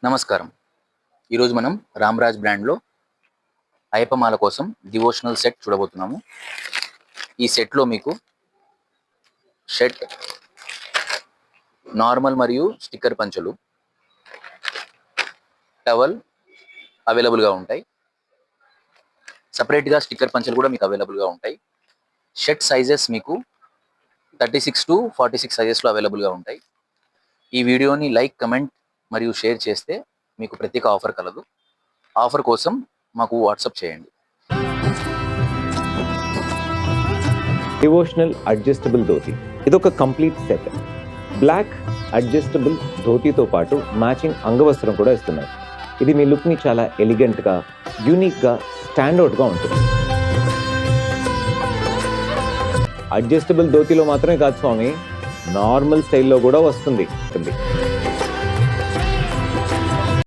నమస్కారం. ఈరోజు మనం రామ్‌రాజ్ బ్రాండ్‌లో అయ్యప్పమాల కోసం డివోషనల్ సెట్ చూడబోతున్నాము. ఈ సెట్‌లో మీకు షర్ట్, నార్మల్ మరియు స్టిక్కర్ పంచెలు, టవల్ అవైలబుల్‌గా ఉంటాయి. సెపరేట్‌గా స్టిక్కర్ పంచెలు కూడా మీకు అవైలబుల్‌గా ఉంటాయి. షర్ట్ సైజెస్ మీకు 36-46 సైజెస్‌లో అవైలబుల్‌గా ఉంటాయి. ఈ వీడియోని లైక్, కమెంట్ మరియు షేర్ చేస్తే మీకు ప్రత్యేక ఆఫర్ కలదు. ఆఫర్ కోసం మాకు వాట్సాప్ చేయండి. డివోషనల్ అడ్జస్టబుల్ ధోతి ఇదొక కంప్లీట్ సెట్. బ్లాక్ అడ్జస్టబుల్ ధోతితో పాటు మ్యాచింగ్ అంగవస్త్రం కూడా ఇస్తున్నారు. ఇది మీ లుక్ని చాలా ఎలిగెంట్గా, యూనిక్గా, స్టాండౌట్గా ఉంటుంది. అడ్జస్టబుల్ ధోతిలో మాత్రమే కాదు స్వామి, నార్మల్ స్టైల్లో కూడా వస్తుంది.